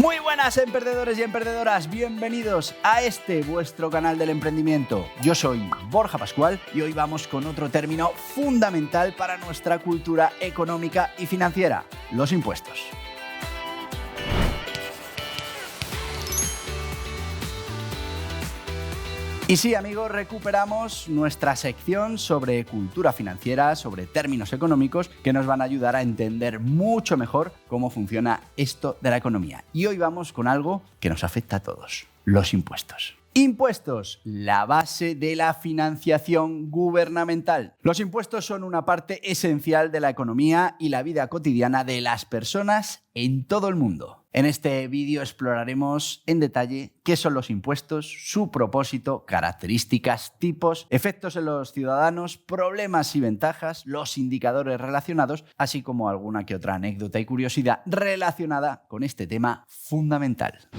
Muy buenas emprendedores y emprendedoras, bienvenidos a vuestro canal del emprendimiento. Yo soy Borja Pascual y hoy vamos con otro término fundamental para nuestra cultura económica y financiera, los impuestos. Y sí, amigos, recuperamos nuestra sección sobre cultura financiera, sobre términos económicos que nos van a ayudar a entender mucho mejor cómo funciona esto de la economía. Y hoy vamos con algo que nos afecta a todos, los impuestos. Impuestos, la base de la financiación gubernamental. Los impuestos son una parte esencial de la economía y la vida cotidiana de las personas en todo el mundo. En este vídeo exploraremos en detalle qué son los impuestos, su propósito, características, tipos, efectos en los ciudadanos, problemas y ventajas, los indicadores relacionados, así como alguna que otra anécdota y curiosidad relacionada con este tema fundamental.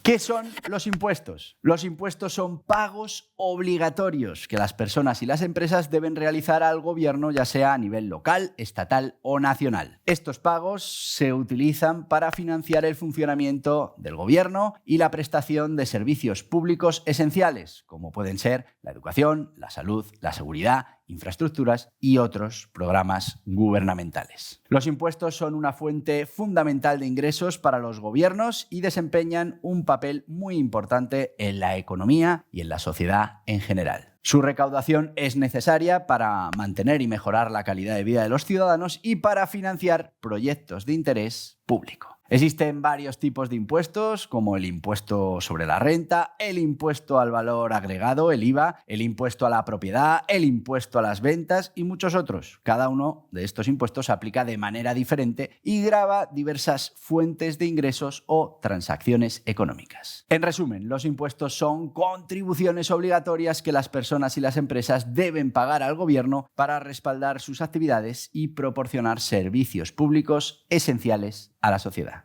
¿Qué son los impuestos? Los impuestos son pagos obligatorios que las personas y las empresas deben realizar al gobierno, ya sea a nivel local, estatal o nacional. Estos pagos se utilizan para financiar el funcionamiento del gobierno y la prestación de servicios públicos esenciales, como pueden ser la educación, la salud, la seguridad, infraestructuras y otros programas gubernamentales. Los impuestos son una fuente fundamental de ingresos para los gobiernos y desempeñan un papel muy importante en la economía y en la sociedad en general. Su recaudación es necesaria para mantener y mejorar la calidad de vida de los ciudadanos y para financiar proyectos de interés público. Existen varios tipos de impuestos, como el impuesto sobre la renta, el impuesto al valor agregado, el IVA, el impuesto a la propiedad, el impuesto a las ventas y muchos otros. Cada uno de estos impuestos se aplica de manera diferente y grava diversas fuentes de ingresos o transacciones económicas. En resumen, los impuestos son contribuciones obligatorias que las personas y las empresas deben pagar al gobierno para respaldar sus actividades y proporcionar servicios públicos esenciales a la sociedad.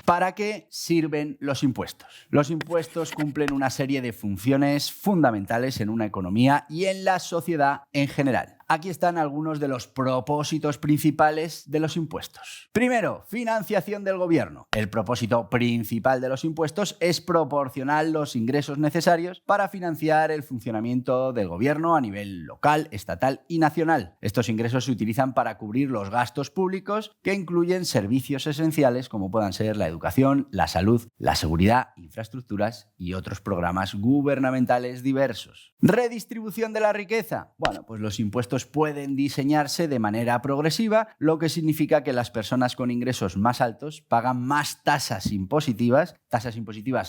¿Para qué sirven los impuestos? Los impuestos cumplen una serie de funciones fundamentales en una economía y en la sociedad en general. Aquí están algunos de los propósitos principales de los impuestos. Primero, financiación del gobierno. El propósito principal de los impuestos es proporcionar los ingresos necesarios para financiar el funcionamiento del gobierno a nivel local, estatal y nacional. Estos ingresos se utilizan para cubrir los gastos públicos que incluyen servicios esenciales como puedan ser la educación, la salud, la seguridad, infraestructuras y otros programas gubernamentales diversos. Redistribución de la riqueza. Bueno, pues los impuestos pueden diseñarse de manera progresiva, lo que significa que las personas con ingresos más altos pagan más tasas impositivas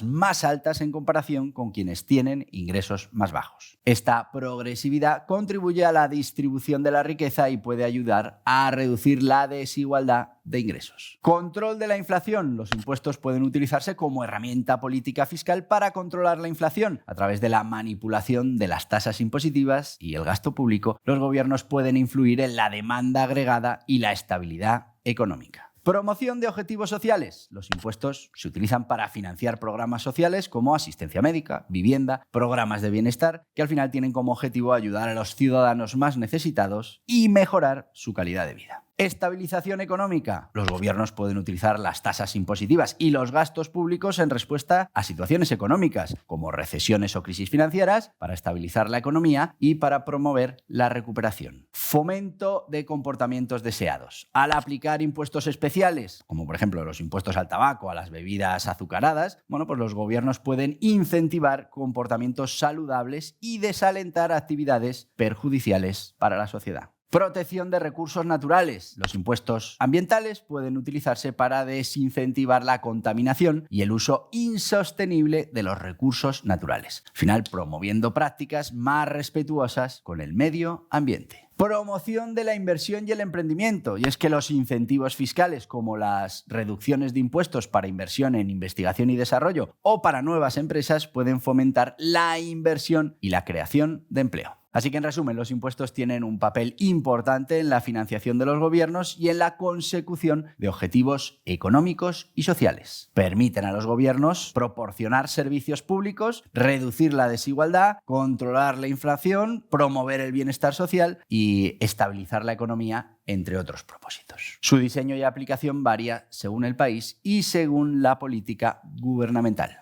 más altas en comparación con quienes tienen ingresos más bajos. Esta progresividad contribuye a la distribución de la riqueza y puede ayudar a reducir la desigualdad de ingresos. Control de la inflación. Los impuestos pueden utilizarse como herramienta política fiscal para controlar la inflación. A través de la manipulación de las tasas impositivas y el gasto público, los gobiernos pueden influir en la demanda agregada y la estabilidad económica. Promoción de objetivos sociales. Los impuestos se utilizan para financiar programas sociales como asistencia médica, vivienda, programas de bienestar, que al final tienen como objetivo ayudar a los ciudadanos más necesitados y mejorar su calidad de vida. Estabilización económica. Los gobiernos pueden utilizar las tasas impositivas y los gastos públicos en respuesta a situaciones económicas, como recesiones o crisis financieras, para estabilizar la economía y para promover la recuperación. Fomento de comportamientos deseados. Al aplicar impuestos especiales, como por ejemplo los impuestos al tabaco, a las bebidas azucaradas, pues los gobiernos pueden incentivar comportamientos saludables y desalentar actividades perjudiciales para la sociedad. Protección de recursos naturales. Los impuestos ambientales pueden utilizarse para desincentivar la contaminación y el uso insostenible de los recursos naturales, al final promoviendo prácticas más respetuosas con el medio ambiente. Promoción de la inversión y el emprendimiento. Y es que los incentivos fiscales, como las reducciones de impuestos para inversión en investigación y desarrollo o para nuevas empresas, pueden fomentar la inversión y la creación de empleo. Así que, en resumen, los impuestos tienen un papel importante en la financiación de los gobiernos y en la consecución de objetivos económicos y sociales. Permiten a los gobiernos proporcionar servicios públicos, reducir la desigualdad, controlar la inflación, promover el bienestar social y estabilizar la economía, entre otros propósitos. Su diseño y aplicación varía según el país y según la política gubernamental.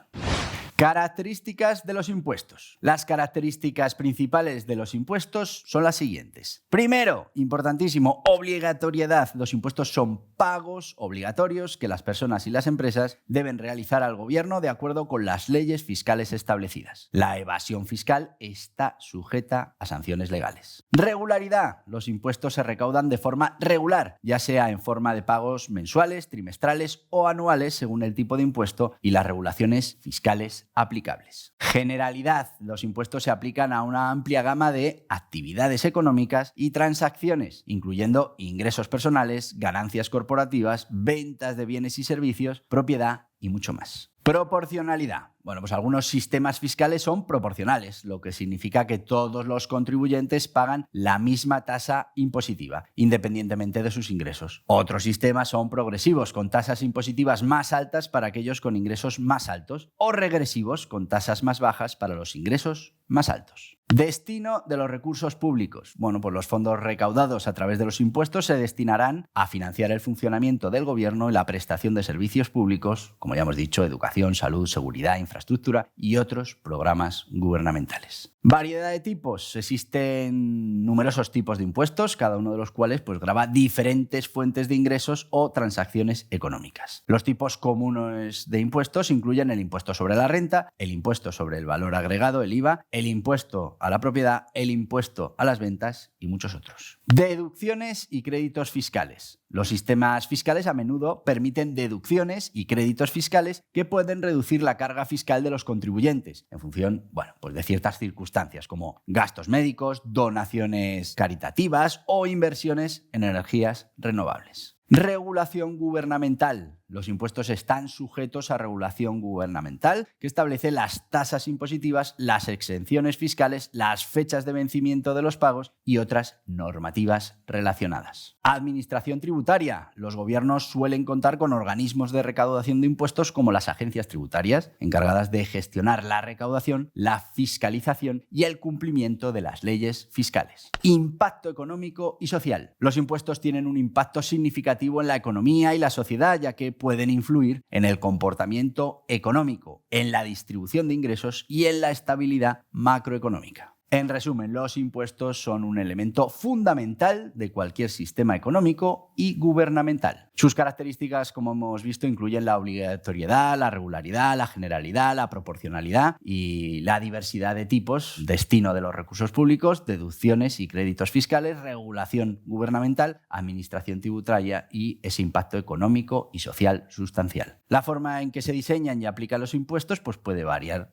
Características de los impuestos. Las características principales de los impuestos son las siguientes. Primero, importantísimo, obligatoriedad. Los impuestos son pagos obligatorios que las personas y las empresas deben realizar al gobierno de acuerdo con las leyes fiscales establecidas. La evasión fiscal está sujeta a sanciones legales. Regularidad. Los impuestos se recaudan de forma regular, ya sea en forma de pagos mensuales, trimestrales o anuales, según el tipo de impuesto y las regulaciones fiscales aplicables. Generalidad. Los impuestos se aplican a una amplia gama de actividades económicas y transacciones, incluyendo ingresos personales, ganancias corporativas, ventas de bienes y servicios, propiedad y mucho más. Proporcionalidad. Bueno, pues algunos sistemas fiscales son proporcionales, lo que significa que todos los contribuyentes pagan la misma tasa impositiva, independientemente de sus ingresos. Otros sistemas son progresivos, con tasas impositivas más altas para aquellos con ingresos más altos, o regresivos, con tasas más bajas para los ingresos más altos. Destino de los recursos públicos. Bueno, pues los fondos recaudados a través de los impuestos se destinarán a financiar el funcionamiento del gobierno y la prestación de servicios públicos, como ya hemos dicho, educación, salud, seguridad, infraestructura y otros programas gubernamentales. Variedad de tipos. Existen numerosos tipos de impuestos, cada uno de los cuales grava diferentes fuentes de ingresos o transacciones económicas. Los tipos comunes de impuestos incluyen el impuesto sobre la renta, el impuesto sobre el valor agregado, el IVA, el impuesto a la propiedad, el impuesto a las ventas y muchos otros. Deducciones y créditos fiscales. Los sistemas fiscales a menudo permiten deducciones y créditos fiscales que pueden reducir la carga fiscal de los contribuyentes en función, de ciertas circunstancias como gastos médicos, donaciones caritativas o inversiones en energías renovables. Regulación gubernamental. Los impuestos están sujetos a regulación gubernamental que establece las tasas impositivas, las exenciones fiscales, las fechas de vencimiento de los pagos y otras normativas relacionadas. Administración tributaria. Los gobiernos suelen contar con organismos de recaudación de impuestos como las agencias tributarias, encargadas de gestionar la recaudación, la fiscalización y el cumplimiento de las leyes fiscales. Impacto económico y social. Los impuestos tienen un impacto significativo en la economía y la sociedad, ya que pueden influir en el comportamiento económico, en la distribución de ingresos y en la estabilidad macroeconómica. En resumen, los impuestos son un elemento fundamental de cualquier sistema económico y gubernamental. Sus características, como hemos visto, incluyen la obligatoriedad, la regularidad, la generalidad, la proporcionalidad y la diversidad de tipos, destino de los recursos públicos, deducciones y créditos fiscales, regulación gubernamental, administración tributaria y ese impacto económico y social sustancial. La forma en que se diseñan y aplican los impuestos puede variar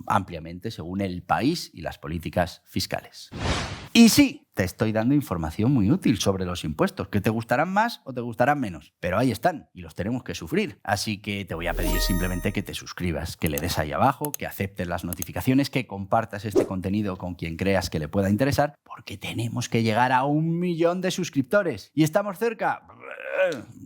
ampliamente según el país y las políticas fiscales. Y sí, te estoy dando información muy útil sobre los impuestos, que te gustarán más o te gustarán menos, pero ahí están y los tenemos que sufrir. Así que te voy a pedir simplemente que te suscribas, que le des ahí abajo, que aceptes las notificaciones, que compartas este contenido con quien creas que le pueda interesar, porque tenemos que llegar a 1 millón de suscriptores. ¿Y estamos cerca?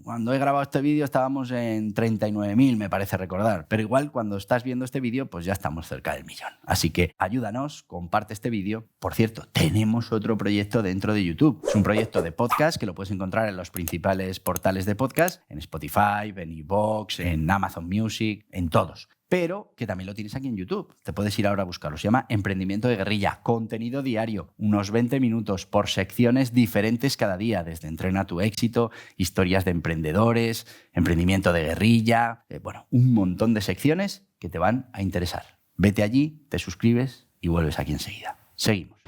Cuando he grabado este vídeo estábamos en 39.000, me parece recordar. Pero igual cuando estás viendo este vídeo, ya estamos cerca del 1.000.000. Así que ayúdanos, comparte este vídeo. Por cierto, tenemos otro proyecto dentro de YouTube. Es un proyecto de podcast que lo puedes encontrar en los principales portales de podcast, en Spotify, en iVoox, en Amazon Music, en todos. Pero que también lo tienes aquí en YouTube. Te puedes ir ahora a buscarlo. Se llama Emprendimiento de Guerrilla. Contenido diario, unos 20 minutos por secciones diferentes cada día, desde Entrena tu éxito, historias de emprendedores, emprendimiento de guerrilla, un montón de secciones que te van a interesar. Vete allí, te suscribes y vuelves aquí enseguida. Seguimos.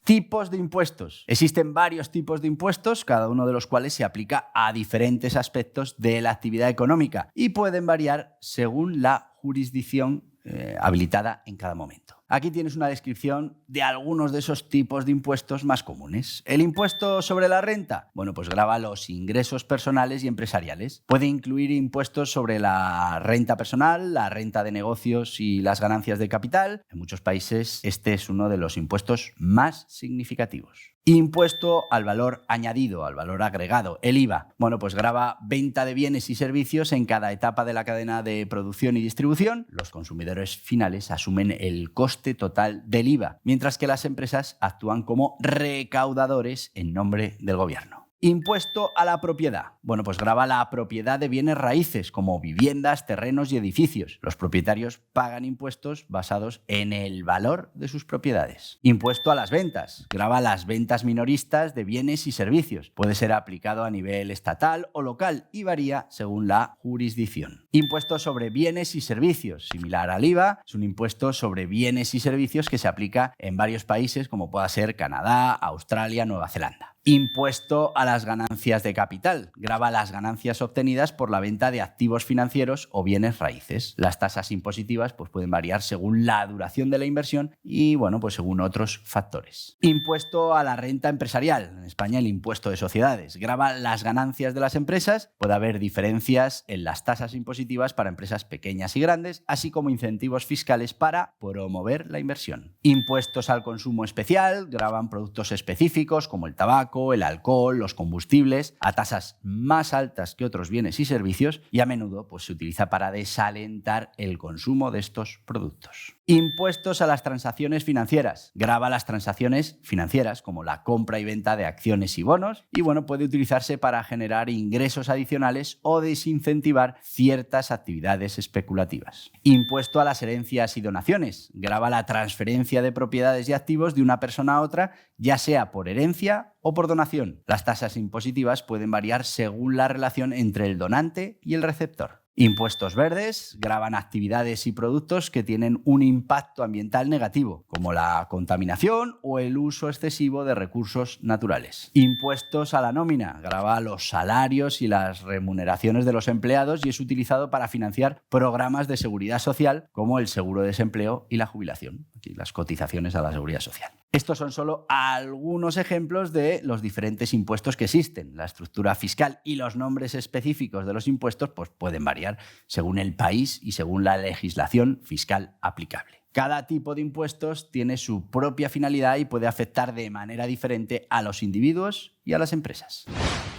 Tipos de impuestos. Existen varios tipos de impuestos, cada uno de los cuales se aplica a diferentes aspectos de la actividad económica y pueden variar según la jurisdicción habilitada en cada momento. Aquí tienes una descripción de algunos de esos tipos de impuestos más comunes. El impuesto sobre la renta, bueno, pues grava los ingresos personales y empresariales. Puede incluir impuestos sobre la renta personal, la renta de negocios y las ganancias de capital. En muchos países este es uno de los impuestos más significativos. Impuesto al valor añadido, al valor agregado, el IVA. Bueno, pues grava venta de bienes y servicios en cada etapa de la cadena de producción y distribución. Los consumidores finales asumen el coste total del IVA, mientras que las empresas actúan como recaudadores en nombre del gobierno. Impuesto a la propiedad. Bueno, pues grava la propiedad de bienes raíces como viviendas, terrenos y edificios. Los propietarios pagan impuestos basados en el valor de sus propiedades. Impuesto a las ventas. Grava las ventas minoristas de bienes y servicios. Puede ser aplicado a nivel estatal o local y varía según la jurisdicción. Impuesto sobre bienes y servicios. Similar al IVA, es un impuesto sobre bienes y servicios que se aplica en varios países como pueda ser Canadá, Australia, Nueva Zelanda. Impuesto a las ganancias de capital. Grava las ganancias obtenidas por la venta de activos financieros o bienes raíces. Las tasas impositivas pueden variar según la duración de la inversión y según otros factores. Impuesto a la renta empresarial. En España el impuesto de sociedades. Grava las ganancias de las empresas. Puede haber diferencias en las tasas impositivas para empresas pequeñas y grandes, así como incentivos fiscales para promover la inversión. Impuestos al consumo especial. Gravan productos específicos como el tabaco, el alcohol, los combustibles, a tasas más altas que otros bienes y servicios y a menudo se utiliza para desalentar el consumo de estos productos. Impuestos a las transacciones financieras. Grava las transacciones financieras como la compra y venta de acciones y bonos y puede utilizarse para generar ingresos adicionales o desincentivar ciertas actividades especulativas. Impuesto a las herencias y donaciones. Grava la transferencia de propiedades y activos de una persona a otra, ya sea por herencia o por donación. Las tasas impositivas pueden variar según la relación entre el donante y el receptor. Impuestos verdes gravan actividades y productos que tienen un impacto ambiental negativo, como la contaminación o el uso excesivo de recursos naturales. Impuestos a la nómina grava los salarios y las remuneraciones de los empleados y es utilizado para financiar programas de seguridad social como el seguro de desempleo y la jubilación, aquí las cotizaciones a la seguridad social. Estos son solo algunos ejemplos de los diferentes impuestos que existen. La estructura fiscal y los nombres específicos de los impuestos pueden variar según el país y según la legislación fiscal aplicable. Cada tipo de impuestos tiene su propia finalidad y puede afectar de manera diferente a los individuos y a las empresas.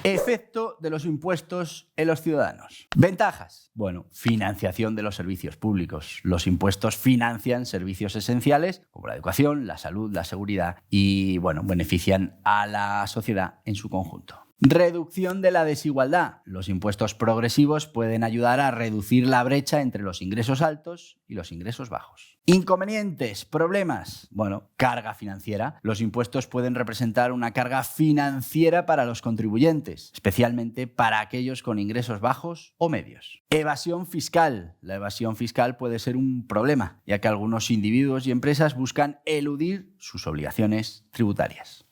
Efecto de los impuestos en los ciudadanos. Ventajas. Financiación de los servicios públicos. Los impuestos financian servicios esenciales como la educación, la salud, la seguridad y, benefician a la sociedad en su conjunto. Reducción de la desigualdad. Los impuestos progresivos pueden ayudar a reducir la brecha entre los ingresos altos y los ingresos bajos. Inconvenientes, problemas. Carga financiera. Los impuestos pueden representar una carga financiera para los contribuyentes, especialmente para aquellos con ingresos bajos o medios. Evasión fiscal. La evasión fiscal puede ser un problema, ya que algunos individuos y empresas buscan eludir sus obligaciones tributarias.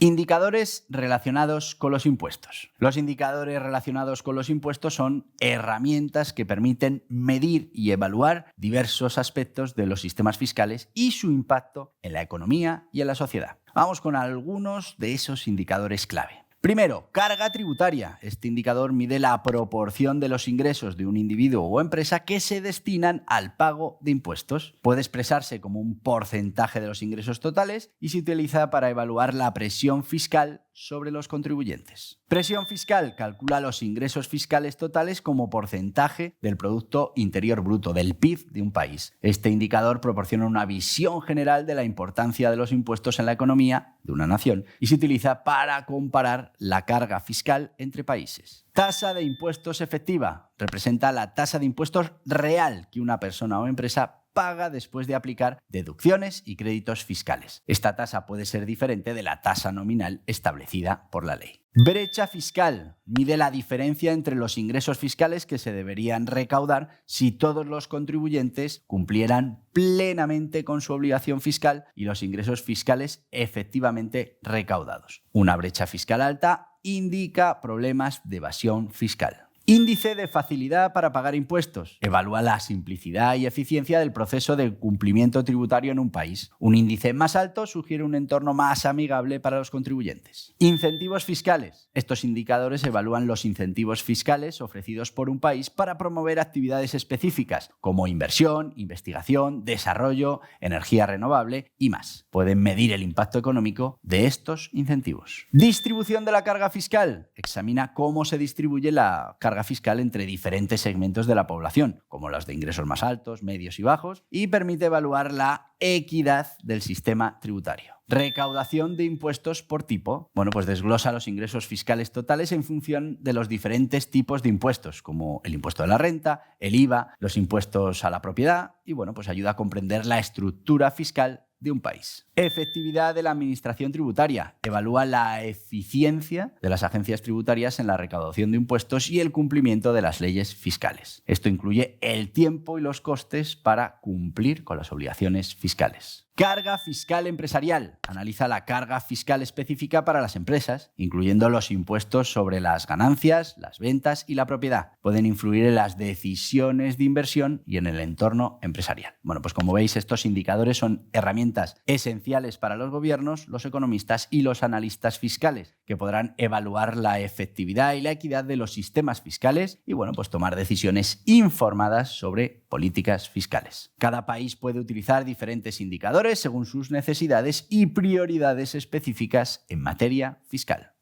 Indicadores relacionados con los impuestos. Los indicadores relacionados con los impuestos son herramientas que permiten medir y evaluar diversos aspectos de los sistemas fiscales y su impacto en la economía y en la sociedad. Vamos con algunos de esos indicadores clave. Primero, carga tributaria. Este indicador mide la proporción de los ingresos de un individuo o empresa que se destinan al pago de impuestos. Puede expresarse como un porcentaje de los ingresos totales y se utiliza para evaluar la presión fiscal sobre los contribuyentes. Presión fiscal calcula los ingresos fiscales totales como porcentaje del Producto Interior Bruto, del PIB de un país. Este indicador proporciona una visión general de la importancia de los impuestos en la economía de una nación y se utiliza para comparar la carga fiscal entre países. Tasa de impuestos efectiva. Representa la tasa de impuestos real que una persona o empresa paga después de aplicar deducciones y créditos fiscales. Esta tasa puede ser diferente de la tasa nominal establecida por la ley. Brecha fiscal. Mide la diferencia entre los ingresos fiscales que se deberían recaudar si todos los contribuyentes cumplieran plenamente con su obligación fiscal y los ingresos fiscales efectivamente recaudados. Una brecha fiscal alta indica problemas de evasión fiscal. Índice de facilidad para pagar impuestos. Evalúa la simplicidad y eficiencia del proceso de cumplimiento tributario en un país. Un índice más alto sugiere un entorno más amigable para los contribuyentes. Incentivos fiscales. Estos indicadores evalúan los incentivos fiscales ofrecidos por un país para promover actividades específicas, como inversión, investigación, desarrollo, energía renovable y más. Pueden medir el impacto económico de estos incentivos. Distribución de la carga fiscal. Examina cómo se distribuye la carga fiscal entre diferentes segmentos de la población, como los de ingresos más altos, medios y bajos, y permite evaluar la equidad del sistema tributario. Recaudación de impuestos por tipo. Pues desglosa los ingresos fiscales totales en función de los diferentes tipos de impuestos, como el impuesto de la renta, el IVA, los impuestos a la propiedad, y pues ayuda a comprender la estructura fiscal de un país. Efectividad de la administración tributaria. Evalúa la eficiencia de las agencias tributarias en la recaudación de impuestos y el cumplimiento de las leyes fiscales. Esto incluye el tiempo y los costes para cumplir con las obligaciones fiscales. Carga fiscal empresarial. Analiza la carga fiscal específica para las empresas, incluyendo los impuestos sobre las ganancias, las ventas y la propiedad. Pueden influir en las decisiones de inversión y en el entorno empresarial. Pues como veis, estos indicadores son herramientas esenciales para los gobiernos, los economistas y los analistas fiscales, que podrán evaluar la efectividad y la equidad de los sistemas fiscales y tomar decisiones informadas sobre políticas fiscales. Cada país puede utilizar diferentes indicadores según sus necesidades y prioridades específicas en materia fiscal.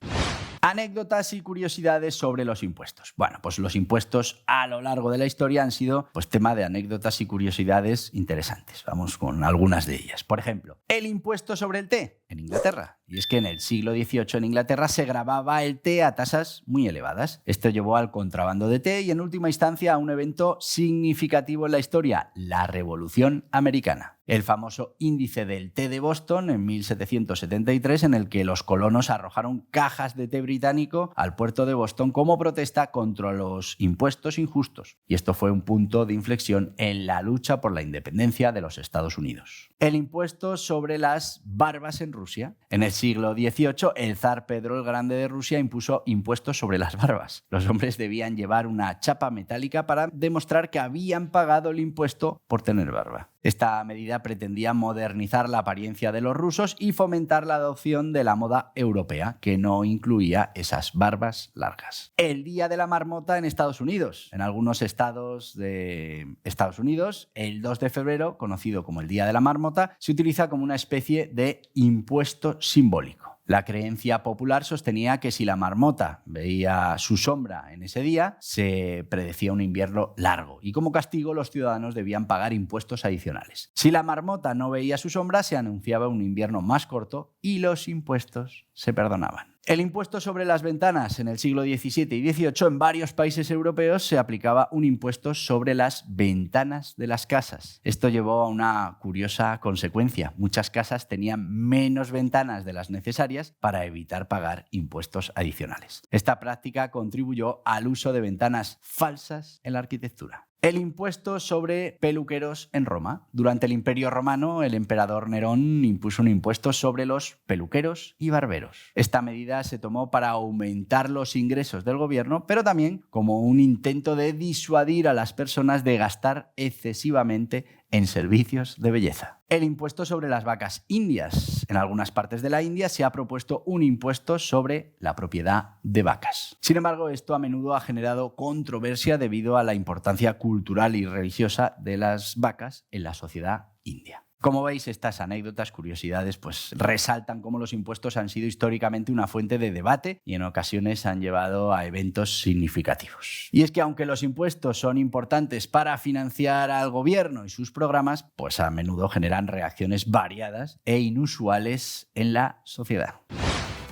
Anécdotas y curiosidades sobre los impuestos. Los impuestos a lo largo de la historia han sido tema de anécdotas y curiosidades interesantes. Vamos con algunas de ellas. Por ejemplo, el impuesto sobre el té en Inglaterra. Y es que en el siglo XVIII en Inglaterra se grababa el té a tasas muy elevadas. Esto llevó al contrabando de té y en última instancia a un evento significativo en la historia, la Revolución Americana. El famoso índice del té de Boston en 1773, en el que los colonos arrojaron cajas de té británico al puerto de Boston como protesta contra los impuestos injustos. Y esto fue un punto de inflexión en la lucha por la independencia de los Estados Unidos. El impuesto sobre las barbas en Rusia. En el siglo XVIII, el zar Pedro el Grande de Rusia impuso impuestos sobre las barbas. Los hombres debían llevar una chapa metálica para demostrar que habían pagado el impuesto por tener barba. Esta medida pretendía modernizar la apariencia de los rusos y fomentar la adopción de la moda europea, que no incluía esas barbas largas. El Día de la Marmota en Estados Unidos. En algunos estados de Estados Unidos, el 2 de febrero, conocido como el Día de la Marmota, se utiliza como una especie de impuesto simbólico. La creencia popular sostenía que si la marmota veía su sombra en ese día, se predecía un invierno largo y como castigo los ciudadanos debían pagar impuestos adicionales. Si la marmota no veía su sombra, se anunciaba un invierno más corto y los impuestos se perdonaban. El impuesto sobre las ventanas. En el siglo XVII y XVIII en varios países europeos se aplicaba un impuesto sobre las ventanas de las casas. Esto llevó a una curiosa consecuencia. Muchas casas tenían menos ventanas de las necesarias para evitar pagar impuestos adicionales. Esta práctica contribuyó al uso de ventanas falsas en la arquitectura. El impuesto sobre peluqueros en Roma. Durante el Imperio Romano, el emperador Nerón impuso un impuesto sobre los peluqueros y barberos. Esta medida se tomó para aumentar los ingresos del gobierno, pero también como un intento de disuadir a las personas de gastar excesivamente en servicios de belleza. El impuesto sobre las vacas indias. En algunas partes de la India se ha propuesto un impuesto sobre la propiedad de vacas. Sin embargo, esto a menudo ha generado controversia debido a la importancia cultural y religiosa de las vacas en la sociedad india. Como veis, estas anécdotas, curiosidades, resaltan cómo los impuestos han sido históricamente una fuente de debate y en ocasiones han llevado a eventos significativos. Y es que aunque los impuestos son importantes para financiar al gobierno y sus programas, a menudo generan reacciones variadas e inusuales en la sociedad.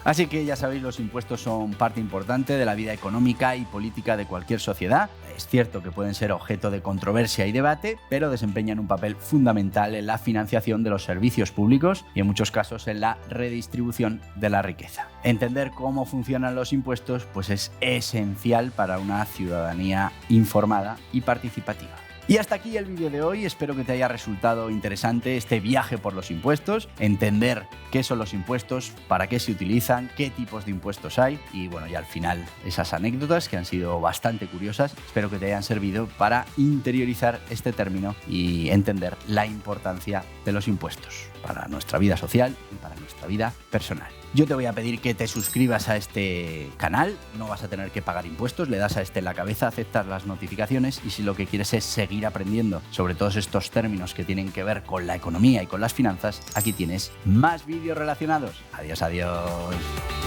Así que ya sabéis, los impuestos son parte importante de la vida económica y política de cualquier sociedad. Es cierto que pueden ser objeto de controversia y debate, pero desempeñan un papel fundamental en la financiación de los servicios públicos y en muchos casos en la redistribución de la riqueza. Entender cómo funcionan los impuestos es esencial para una ciudadanía informada y participativa. Y hasta aquí el vídeo de hoy, espero que te haya resultado interesante este viaje por los impuestos, entender qué son los impuestos, para qué se utilizan, qué tipos de impuestos hay y bueno, y al final esas anécdotas que han sido bastante curiosas, espero que te hayan servido para interiorizar este término y entender la importancia de los impuestos para nuestra vida social y para nuestra vida personal. Yo te voy a pedir que te suscribas a este canal, no vas a tener que pagar impuestos, le das a este en la cabeza, aceptas las notificaciones y si lo que quieres es seguir aprendiendo sobre todos estos términos que tienen que ver con la economía y con las finanzas, aquí tienes más vídeos relacionados. Adiós, adiós.